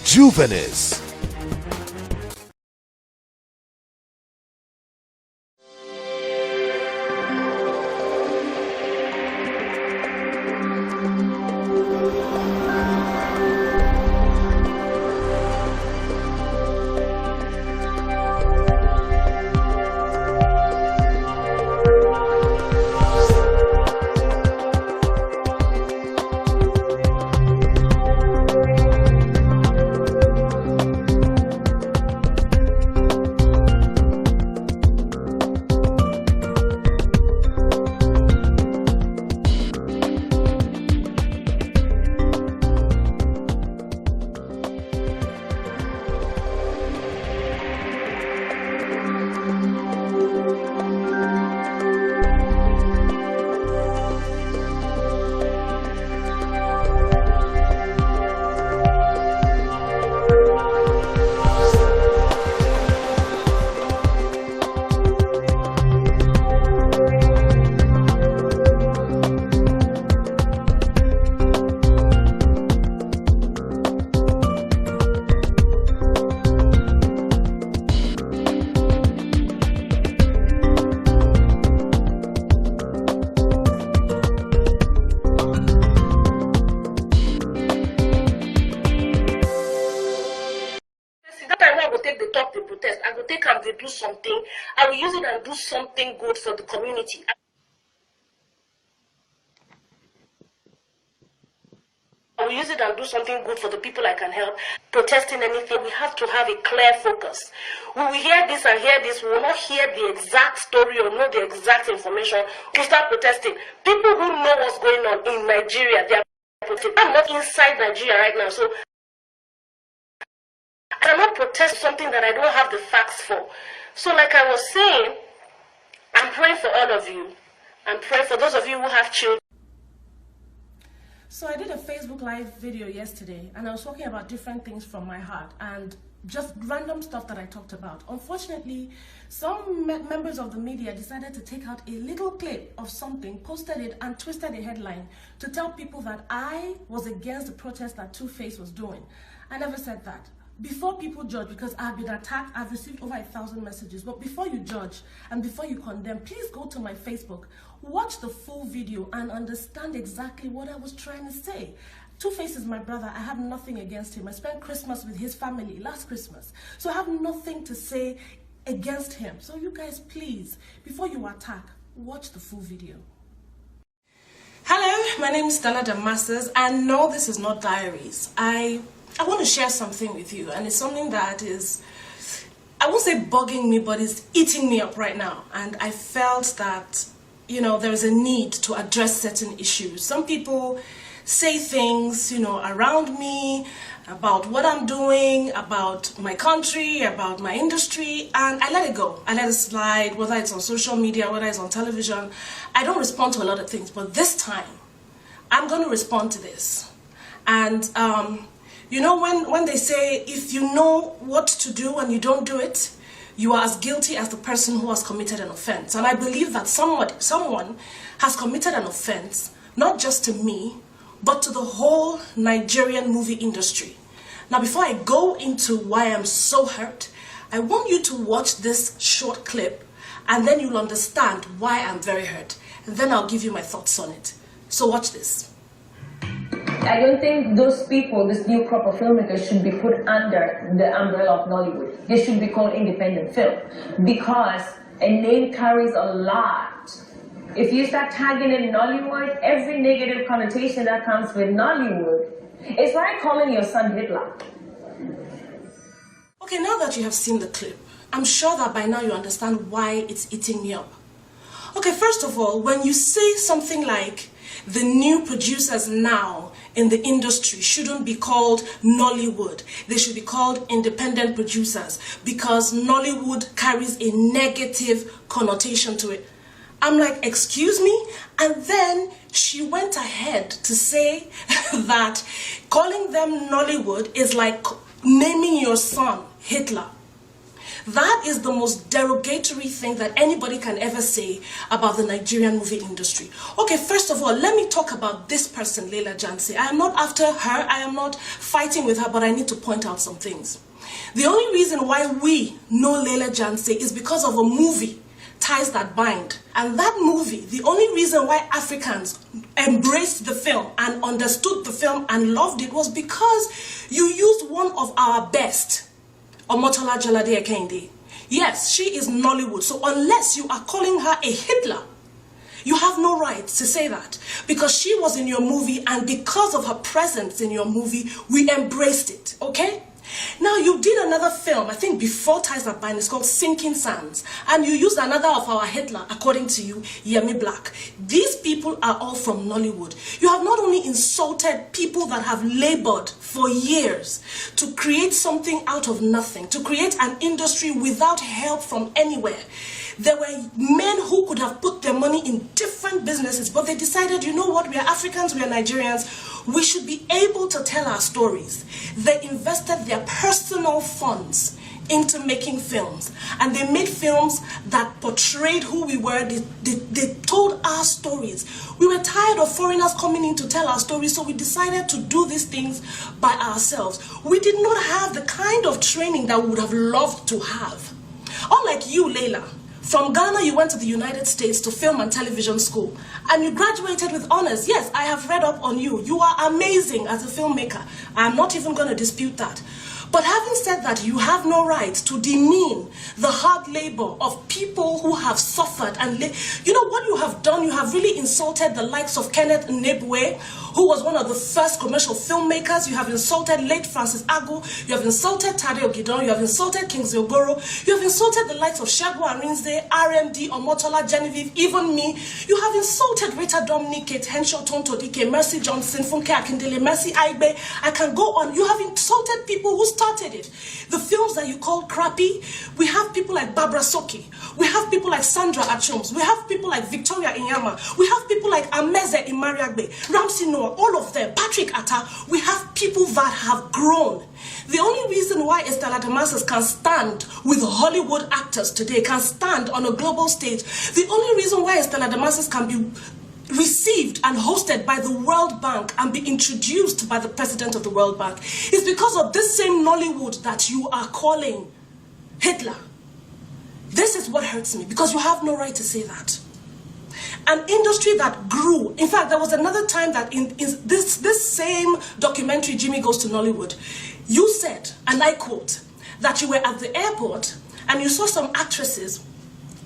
Juvenis. Do something, I will use it and do something good for the community. I will use it and do something good for the people I can help. Protesting anything, we have to have a clear focus. We will hear this and hear this, we will not hear the exact story or know the exact information. We start protesting. People who know what's going on in Nigeria, they are protesting. I'm not inside Nigeria right now, so I cannot protest something that I don't have the facts for. So like I was saying, I'm praying for all of you. I'm praying for those of you who have children. So I did a Facebook Live video yesterday, and I was talking about different things from my heart and just random stuff that I talked about. Unfortunately, some members of the media decided to take out a little clip of something, posted it, and twisted a headline to tell people that I was against the protest that TUFACE was doing. I never said that. Before people judge, because I've been attacked, I've received over 1,000 messages, but before you judge and before you condemn, please go to my Facebook, watch the full video and understand exactly what I was trying to say. TUFACE is my brother. I have nothing against him. I spent Christmas with his family last Christmas, so I have nothing to say against him. So you guys, please, before you attack, watch the full video. Hello, my name is Stella Damasus, and no, this is not diaries. I want to share something with you, and it's something that is, I won't say bugging me, but it's eating me up right now. And I felt that, you know, there is a need to address certain issues. Some people say things, you know, around me, about what I'm doing, about my country, about my industry, and I let it go. I let it slide, whether it's on social media, whether it's on television. I don't respond to a lot of things, but this time, I'm going to respond to this. And, you know, when they say, if you know what to do and you don't do it, you are as guilty as the person who has committed an offense. And I believe that someone has committed an offense, not just to me, but to the whole Nigerian movie industry. Now, before I go into why I'm so hurt, I want you to watch this short clip, and then you'll understand why I'm very hurt. And then I'll give you my thoughts on it. So watch this. I don't think those people, this new crop of filmmakers, should be put under the umbrella of Nollywood. They should be called independent film, because a name carries a lot. If you start tagging in Nollywood, every negative connotation that comes with Nollywood, it's like calling your son Hitler. Okay, now that you have seen the clip, I'm sure that by now you understand why it's eating me up. Okay, first of all, when you say something like, the new producers now in the industry shouldn't be called Nollywood, they should be called independent producers, because Nollywood carries a negative connotation to it. I'm like, excuse me? And then she went ahead to say that calling them Nollywood is like naming your son Hitler. That is the most derogatory thing that anybody can ever say about the Nigerian movie industry. Okay, first of all, let me talk about this person, Leila Djansi. I am not after her, I am not fighting with her, but I need to point out some things. The only reason why we know Leila Djansi is because of a movie, Ties That Bind. And that movie, the only reason why Africans embraced the film and understood the film and loved it was because you used one of our best, Omotola Jalade Ekende. Yes, she is Nollywood, so unless you are calling her a Hitler, you have no right to say that, because she was in your movie, and because of her presence in your movie, we embraced it, okay? Now, you did another film, I think before Ties That Bind, it's called Sinking Sands, and you used another of our Hitler, according to you, Yemi Black. These people are all from Nollywood. You have not only insulted people that have labored for years to create something out of nothing, to create an industry without help from anywhere. There were men who could have put their money in different businesses, but they decided, you know what, we are Africans, we are Nigerians, we should be able to tell our stories. They invested their personal funds into making films, and they made films that portrayed who we were. They told our stories. We were tired of foreigners coming in to tell our stories, so we decided to do these things by ourselves. We did not have the kind of training that we would have loved to have. Unlike you, Leila, from Ghana, you went to the United States to film and television school, and you graduated with honors. Yes, I have read up on you. You are amazing as a filmmaker. I'm not even going to dispute that. But having said that, you have no right to demean the hard labor of people who have suffered. And you know what you have done? You have really insulted the likes of Kenneth Nnebue, who was one of the first commercial filmmakers. You have insulted late Francis Agu. You have insulted Tade Ogidon. You have insulted Kingsley Ogoro. You have insulted the likes of Shegu Arinze, RMD, Omotola Genevieve, even me. You have insulted Rita Dominic, Kate Henshaw, Tonto Dike, Mercy Johnson, Funke Akindele, Mercy Aigbe. I can go on. You have insulted people who started it. The films that you call crappy, we have people like Barbara Soki. We have people like Sandra Achums. We have people like Victoria Inyama. We have people like Ameze Imariagbe, Ramsey Noah, all of them, Patrick Atta. We have people that have grown. The only reason why Stella Damasus can stand with Hollywood actors today, can stand on a global stage, the only reason why Stella Damasus can be received and hosted by the World Bank and be introduced by the president of the World Bank is because of this same Nollywood that you are calling Hitler. This is what hurts me, because you have no right to say that. An industry that grew. In fact, there was another time that in this same documentary, Jimmy Goes to Nollywood, you said, and I quote, that you were at the airport and you saw some actresses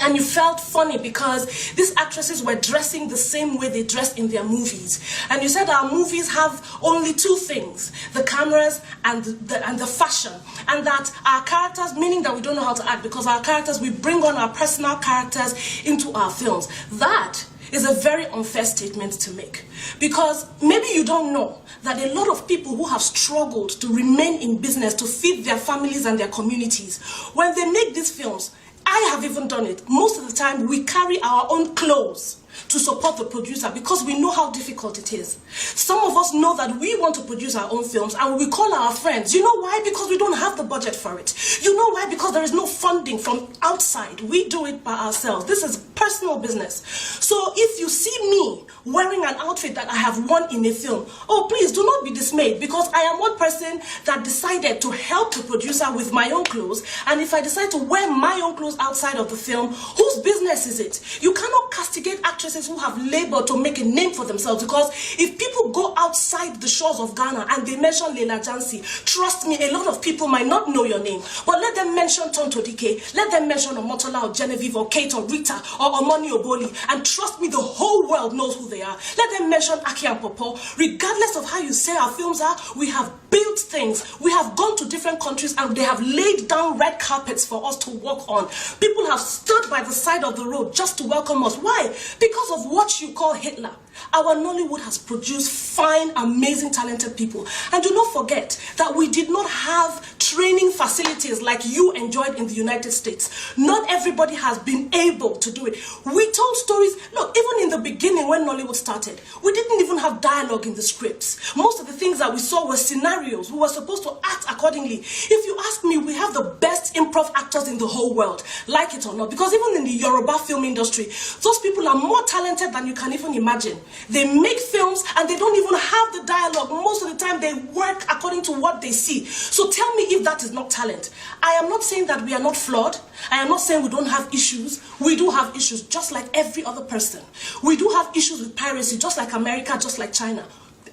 and you felt funny because these actresses were dressing the same way they dress in their movies. And you said our movies have only two things, the cameras and the fashion. And that our characters, meaning that we don't know how to act, because our characters, we bring on our personal characters into our films. That is a very unfair statement to make. Because maybe you don't know that a lot of people who have struggled to remain in business, to feed their families and their communities, when they make these films, I have even done it. Most of the time, we carry our own clothes to support the producer because we know how difficult it is. Some of us know that we want to produce our own films and we call our friends. You know why? Because we don't have the budget for it. You know why? Because there is no funding from outside. We do it by ourselves. This is personal business. So if you see me wearing an outfit that I have worn in a film, oh, please do not be dismayed, because I am one person that decided to help the producer with my own clothes. And if I decide to wear my own clothes outside of the film, whose business is it? You cannot castigate actresses who have labored to make a name for themselves, because if people go outside the shores of Ghana and they mention Leila Djansi, trust me, a lot of people might not know your name, but let them mention Tonto Dike, let them mention Omotola or Genevieve or Kate or Rita or Omoni Oboli, and trust me, the whole world knows who they are. Let them mention Aki and Popo. Regardless of how you say our films are, we have built things. We have gone to different countries and they have laid down red carpets for us to walk on. People have stood by the side of the road just to welcome us. Why? Because of what you call Hitler. Our Nollywood has produced fine, amazing, talented people. And do not forget that we did not have training facilities like you enjoyed in the United States. Not everybody has been able to do it. We told stories. Look, even in the beginning when Nollywood started, we didn't even have dialogue in the scripts. Most of the things that we saw were scenarios. We were supposed to act accordingly. If you ask me, we have the best improv actors in the whole world, like it or not, because even in the Yoruba film industry, those people are more talented than you can even imagine. They make films and they don't even have the dialogue. Most of the time they work according to what they see. So tell me if that is not talent. I am not saying that we are not flawed. I am not saying we don't have issues. We do have issues just like every other person. We do have issues with piracy just like America, just like China.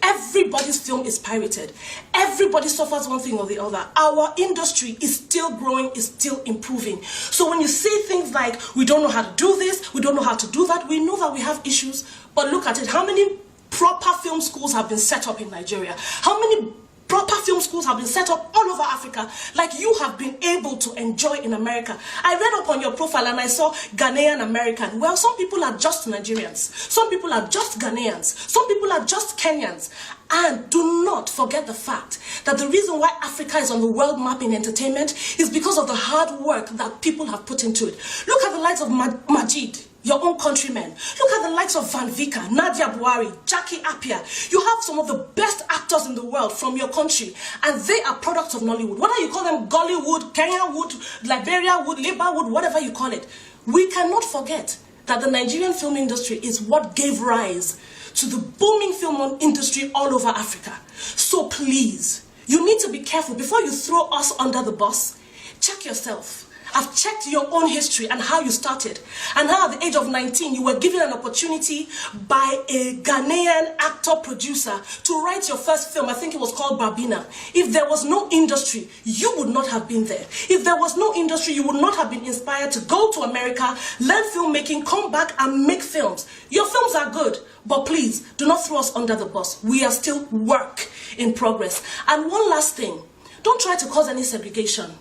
Everybody's film is pirated. Everybody suffers one thing or the other. Our industry is still growing, is still improving. So when you say things like, we don't know how to do this, we don't know how to do that, we know that we have issues, but look at it. How many proper film schools have been set up in Nigeria? How many proper film schools have been set up all over Africa, like you have been able to enjoy in America? I read up on your profile and I saw Ghanaian American. Well, some people are just Nigerians. Some people are just Ghanaians. Some people are just Kenyans. And do not forget the fact that the reason why Africa is on the world map in entertainment is because of the hard work that people have put into it. Look at the likes of Majid, your own countrymen. Look at the likes of Van Vika, Nadia Buhari, Jackie Appiah. You have some of the best actors in the world from your country, and they are products of Nollywood. Whether you call them Gollywood, Kenyawood, Liberiawood, Labourwood, whatever you call it, we cannot forget that the Nigerian film industry is what gave rise to the booming film industry all over Africa. So please, you need to be careful. Before you throw us under the bus, check yourself. I've checked your own history and how you started, and how at the age of 19 you were given an opportunity by a Ghanaian actor-producer to write your first film. I think it was called Babina. If there was no industry, you would not have been there. If there was no industry, you would not have been inspired to go to America, learn filmmaking, come back and make films. Your films are good, but please do not throw us under the bus. We are still work in progress. And one last thing, don't try to cause any segregation.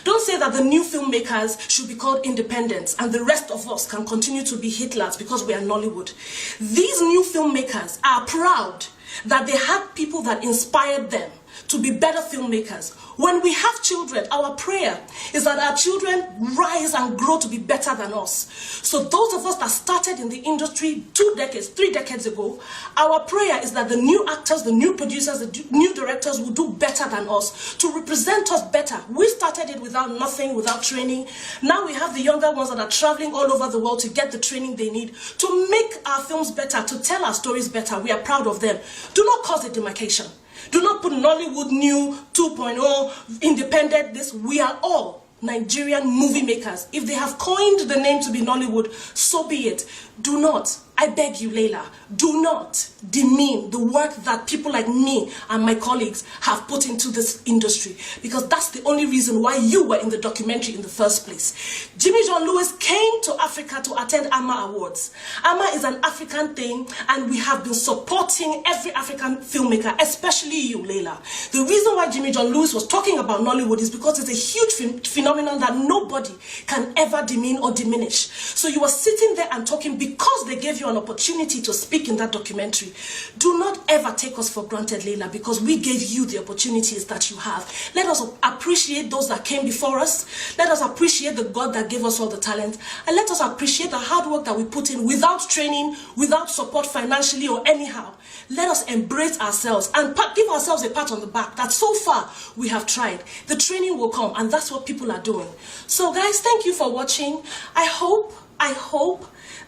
Don't say that the new filmmakers should be called independents and the rest of us can continue to be Hitlers because we are Nollywood. These new filmmakers are proud that they had people that inspired them to be better filmmakers. When we have children, our prayer is that our children rise and grow to be better than us. So those of us that started in the industry 2 decades, 3 decades ago, our prayer is that the new actors, the new producers, the new directors will do better than us, to represent us better. We started it without nothing, without training. Now we have the younger ones that are traveling all over the world to get the training they need to make our films better, to tell our stories better. We are proud of them. Do not cause a demarcation. Do not put Nollywood New 2.0, independent, this. We are all Nigerian movie makers. If they have coined the name to be Nollywood, so be it. Do not, I beg you, Leila, do not demean the work that people like me and my colleagues have put into this industry, because that's the only reason why you were in the documentary in the first place. Jimmy John Lewis came to Africa to attend AMA Awards. AMA is an African thing, and we have been supporting every African filmmaker, especially you, Leila. The reason why Jimmy John Lewis was talking about Nollywood is because it's a huge phenomenon that nobody can ever demean or diminish. So you were sitting there and talking because they gave you an opportunity to speak in that documentary. Do not ever take us for granted, Leila, because we gave you the opportunities that you have. Let us appreciate those that came before us. Let us appreciate the God that gave us all the talent. And let us appreciate the hard work that we put in without training, without support financially or anyhow. Let us embrace ourselves and give ourselves a pat on the back that so far we have tried. The training will come, and that's what people are doing. So guys, thank you for watching. I hope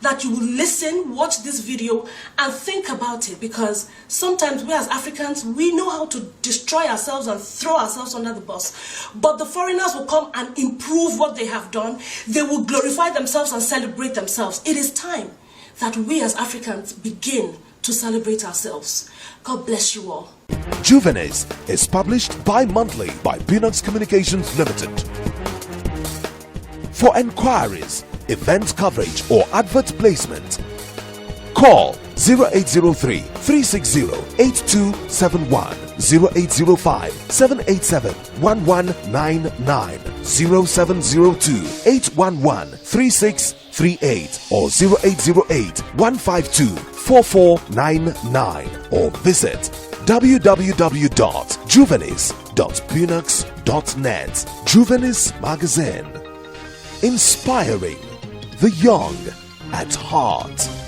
that you will listen, watch this video and think about it, because sometimes we as Africans, we know how to destroy ourselves and throw ourselves under the bus. But the foreigners will come and improve what they have done. They will glorify themselves and celebrate themselves. It is time that we as Africans begin to celebrate ourselves. God bless you all. Juvenes is published bi-monthly by Peanuts Communications Limited. For enquiries, event coverage or advert placement, call 0803 360 8271, 0805 787 1199, 0702 811 3638, or 0808 152 4499, or visit www.juvenes.peanuts.com. Juvenis.net. Juvenis Magazine. Inspiring the young at heart.